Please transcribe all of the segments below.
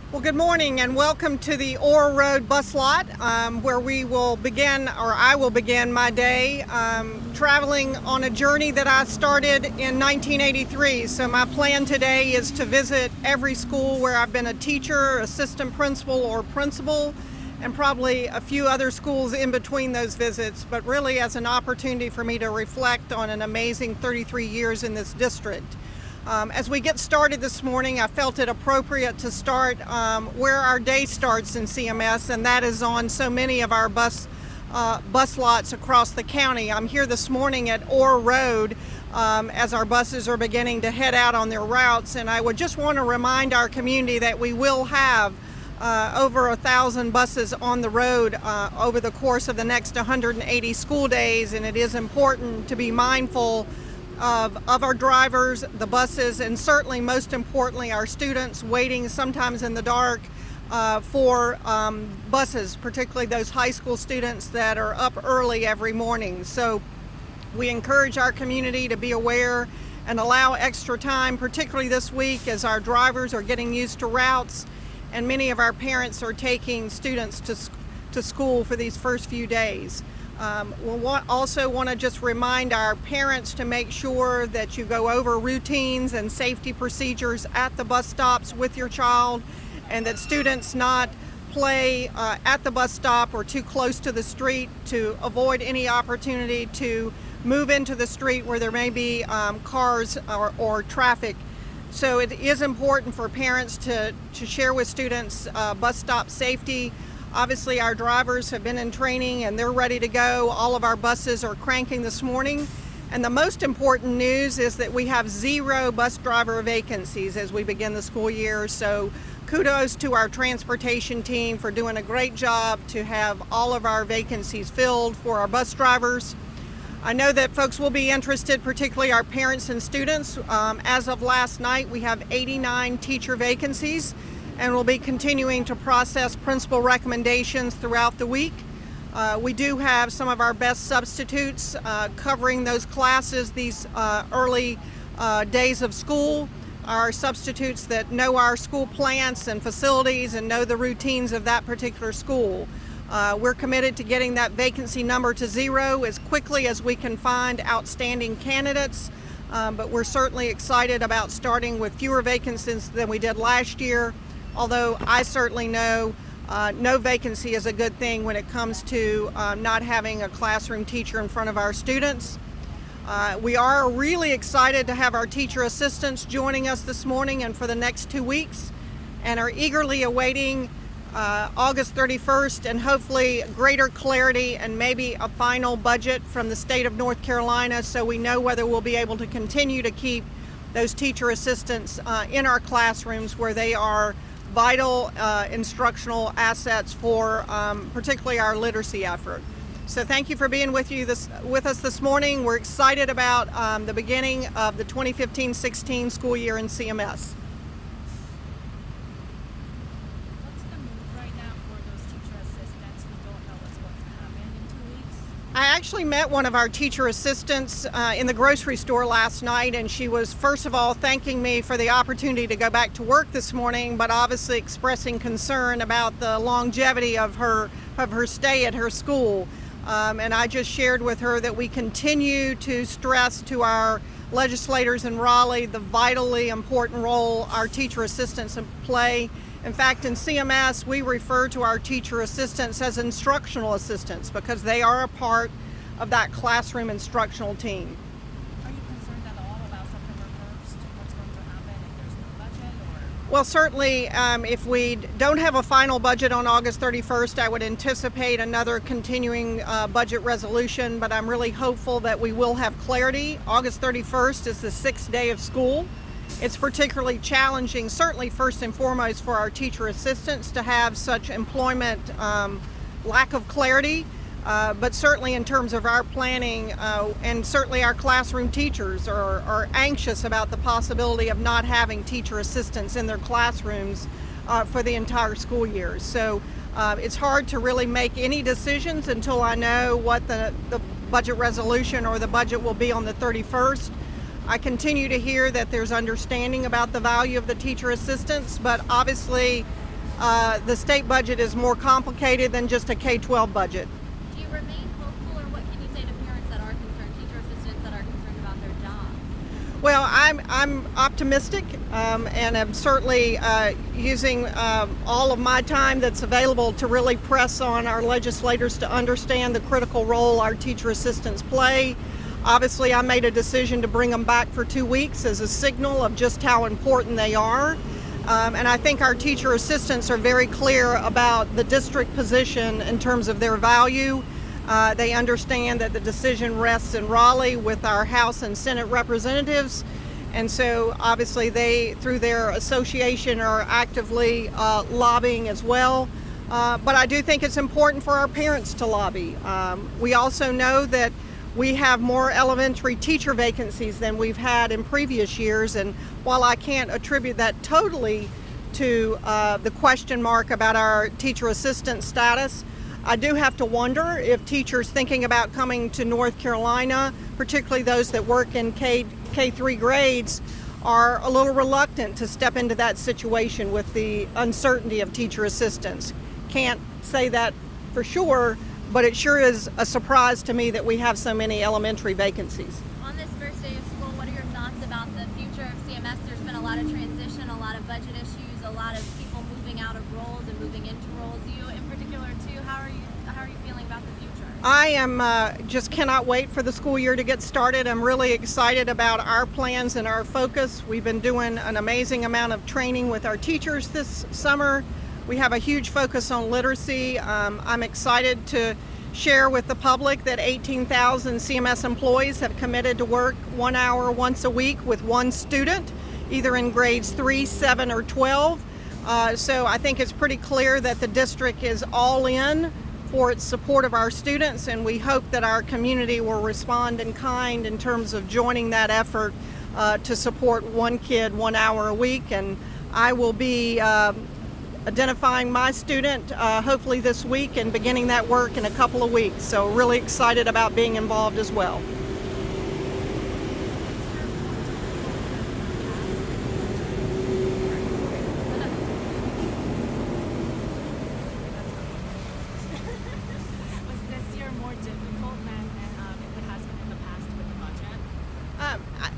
Well, good morning and welcome to the Orr Road bus lot where we will begin, or I will begin my day traveling on a journey that I started in 1983. So my plan today is to visit every school where I've been a teacher, assistant principal, or principal, and probably a few other schools in between those visits, but really as an opportunity for me to reflect on an amazing 33 years in this district. As we get started this morning, I felt it appropriate to start where our day starts in CMS, and that is on so many of our bus lots across the county. I'm here this morning at Orr Road as our buses are beginning to head out on their routes, and I would just want to remind our community that we will have over 1,000 buses on the road over the course of the next 180 school days, and it is important to be mindful of our drivers, the buses, and certainly most importantly our students waiting sometimes in the dark for buses, particularly those high school students that are up early every morning. So we encourage our community to be aware and allow extra time, particularly this week as our drivers are getting used to routes and many of our parents are taking students to school for these first few days. We'll also want to just remind our parents to make sure that you go over routines and safety procedures at the bus stops with your child, and that students not play at the bus stop or too close to the street to avoid any opportunity to move into the street where there may be cars or traffic. So it is important for parents to share with students bus stop safety. Obviously our drivers have been in training and they're ready to go. All of our buses are cranking this morning. And the most important news is that we have 0 bus driver vacancies as we begin the school year. So kudos to our transportation team for doing a great job to have all of our vacancies filled for our bus drivers. I know that folks will be interested, particularly our parents and students. As of last night, we have 89 teacher vacancies, and we'll be continuing to process principal recommendations throughout the week. We do have some of our best substitutes covering those classes these early days of school. Our substitutes that know our school plants and facilities and know the routines of that particular school. We're committed to getting that vacancy number to 0 as quickly as we can find outstanding candidates, but we're certainly excited about starting with fewer vacancies than we did last year. Although I certainly know no vacancy is a good thing when it comes to not having a classroom teacher in front of our students. We are really excited to have our teacher assistants joining us this morning and for the next 2 weeks, and are eagerly awaiting August 31st and hopefully greater clarity and maybe a final budget from the state of North Carolina, so we know whether we'll be able to continue to keep those teacher assistants in our classrooms where they are vital instructional assets for particularly our literacy effort. So thank you for being with us this morning. We're excited about the beginning of the 2015-16 school year in CMS. What's the mood right now for those teacher assistants who don't know what's going to happen in 2 weeks? I actually met one of our teacher assistants in the grocery store last night, and she was first of all thanking me for the opportunity to go back to work this morning, but obviously expressing concern about the longevity of her stay at her school. And I just shared with her that we continue to stress to our legislators in Raleigh the vitally important role our teacher assistants play. In fact, in CMS, we refer to our teacher assistants as instructional assistants because they are a part of that classroom instructional team. Are you concerned at all about September 1st? What's going to happen if there's no budget? Well, certainly, if we don't have a final budget on August 31st, I would anticipate another continuing budget resolution, but I'm really hopeful that we will have clarity. August 31st is the 6th day of school. It's particularly challenging, certainly first and foremost for our teacher assistants to have such employment lack of clarity, but certainly in terms of our planning and certainly our classroom teachers are anxious about the possibility of not having teacher assistants in their classrooms for the entire school year. So it's hard to really make any decisions until I know what the budget resolution or the budget will be on the 31st. I continue to hear that there's understanding about the value of the teacher assistants, but obviously the state budget is more complicated than just a K-12 budget. Do you remain hopeful, or what can you say to parents that are concerned, teacher assistants that are concerned about their jobs? Well, I'm optimistic, and I'm certainly using all of my time that's available to really press on our legislators to understand the critical role our teacher assistants play. Obviously, I made a decision to bring them back for 2 weeks as a signal of just how important they are. And I think our teacher assistants are very clear about the district position in terms of their value. They understand that the decision rests in Raleigh with our House and Senate representatives, and so obviously they, through their association, are actively lobbying as well. But I do think it's important for our parents to lobby. We also know that we have more elementary teacher vacancies than we've had in previous years, and while I can't attribute that totally to the question mark about our teacher assistant status, I do have to wonder if teachers thinking about coming to North Carolina, particularly those that work in K-3 grades, are a little reluctant to step into that situation with the uncertainty of teacher assistants. Can't say that for sure, but it sure is a surprise to me that we have so many elementary vacancies. On this first day of school, what are your thoughts about the future of CMS? There's been a lot of transition, a lot of budget issues, a lot of people moving out of roles and moving into roles. You in particular too, how are you feeling about the future? I am just cannot wait for the school year to get started. I'm really excited about our plans and our focus. We've been doing an amazing amount of training with our teachers this summer. We have a huge focus on literacy. I'm excited to share with the public that 18,000 CMS employees have committed to work 1 hour once a week with one student, either in grades 3, 7, or 12. So I think it's pretty clear that the district is all in for its support of our students, and we hope that our community will respond in kind in terms of joining that effort to support one kid 1 hour a week. And I will be identifying my student hopefully this week and beginning that work in a couple of weeks. So really excited about being involved as well.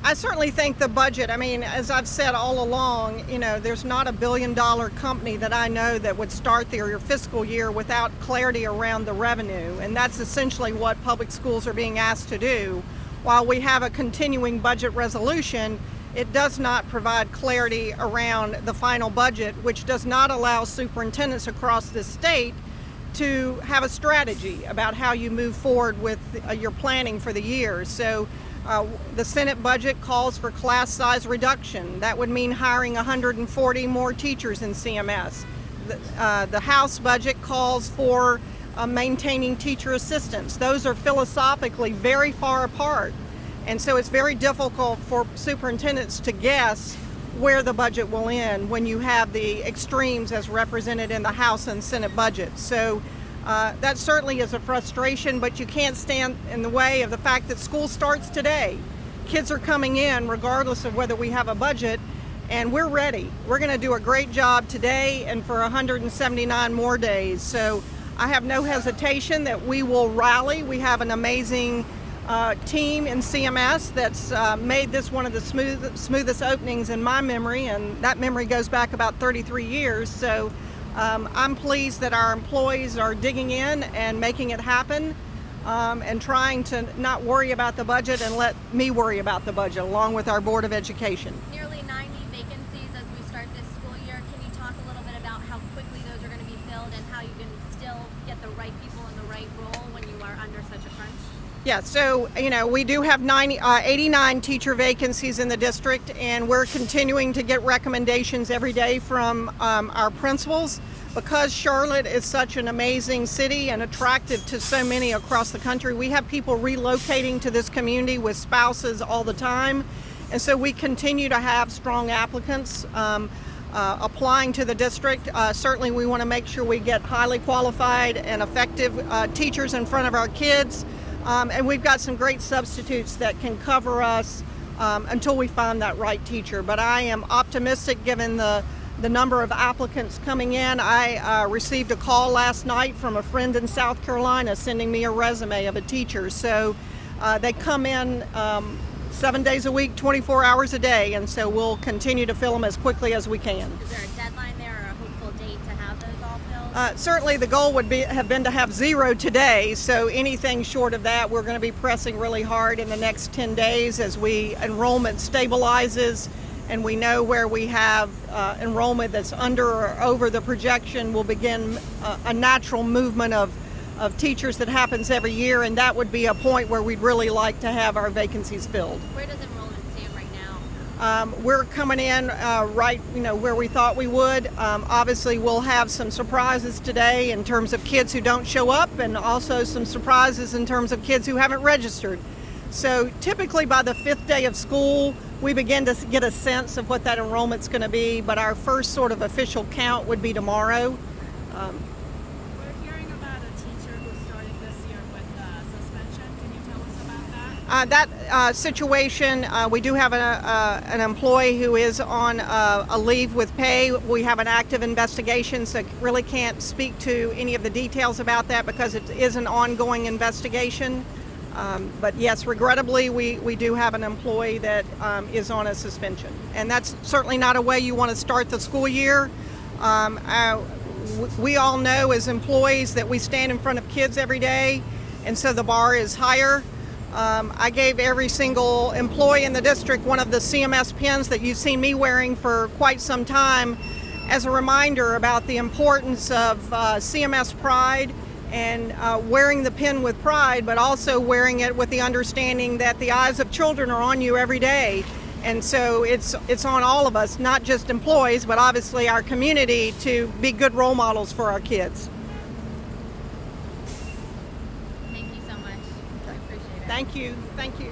I certainly think the budget, I mean, as I've said all along, you know, there's not a billion-dollar company that I know that would start their fiscal year without clarity around the revenue, and that's essentially what public schools are being asked to do. While we have a continuing budget resolution, it does not provide clarity around the final budget, which does not allow superintendents across the state to have a strategy about how you move forward with your planning for the year. So the Senate budget calls for class size reduction. That would mean hiring 140 more teachers in CMS. The House budget calls for maintaining teacher assistants. Those are philosophically very far apart. And so it's very difficult for superintendents to guess where the budget will end when you have the extremes as represented in the House and Senate budget. So that certainly is a frustration, but you can't stand in the way of the fact that school starts today. Kids are coming in regardless of whether we have a budget, and we're ready. We're going to do a great job today and for 179 more days. So I have no hesitation that we will rally. We have an amazing team in CMS that's made this one of the smoothest openings in my memory, and that memory goes back about 33 years. So I'm pleased that our employees are digging in and making it happen, and trying to not worry about the budget and let me worry about the budget along with our Board of Education. Nearly 90 vacancies as we start this school year. Can you talk a little bit about how quickly those are going to be filled and how you can still get the right people in the right role when you are under such a crunch? Yeah, so, you know, we do have 89 teacher vacancies in the district, and we're continuing to get recommendations every day from our principals. Because Charlotte is such an amazing city and attractive to so many across the country, we have people relocating to this community with spouses all the time. And so we continue to have strong applicants applying to the district. Certainly we want to make sure we get highly qualified and effective teachers in front of our kids. And we've got some great substitutes that can cover us until we find that right teacher. But I am optimistic given the the number of applicants coming in. I received a call last night from a friend in South Carolina sending me a resume of a teacher. So they come in 7 days a week, 24 hours a day, and so we'll continue to fill them as quickly as we can. Is there a deadline there or a hopeful date to have those all filled? Certainly the goal would have been to have 0 today, so anything short of that we're going to be pressing really hard in the next 10 days as enrollment stabilizes and we know where we have enrollment that's under or over the projection. We'll begin a natural movement of teachers that happens every year, and that would be a point where we'd really like to have our vacancies filled. Where does enrollment stand right now? We're coming in right, where we thought we would. Obviously, we'll have some surprises today in terms of kids who don't show up, and also some surprises in terms of kids who haven't registered. So typically by the 5th day of school, we begin to get a sense of what that enrollment's going to be, but our first sort of official count would be tomorrow. We're hearing about a teacher who's starting this year with suspension. Can you tell us about that? That situation, we do have an employee who is on a leave with pay. We have an active investigation, so really can't speak to any of the details about that because it is an ongoing investigation. But yes, regrettably, we do have an employee that is on a suspension. And that's certainly not a way you want to start the school year. We all know as employees that we stand in front of kids every day, and so the bar is higher. I gave every single employee in the district one of the CMS pins that you've seen me wearing for quite some time as a reminder about the importance of CMS pride and wearing the pin with pride, but also wearing it with the understanding that the eyes of children are on you every day. And so it's on all of us, not just employees, but obviously our community, to be good role models for our kids. Thank you so much. I appreciate it. Thank you. Thank you.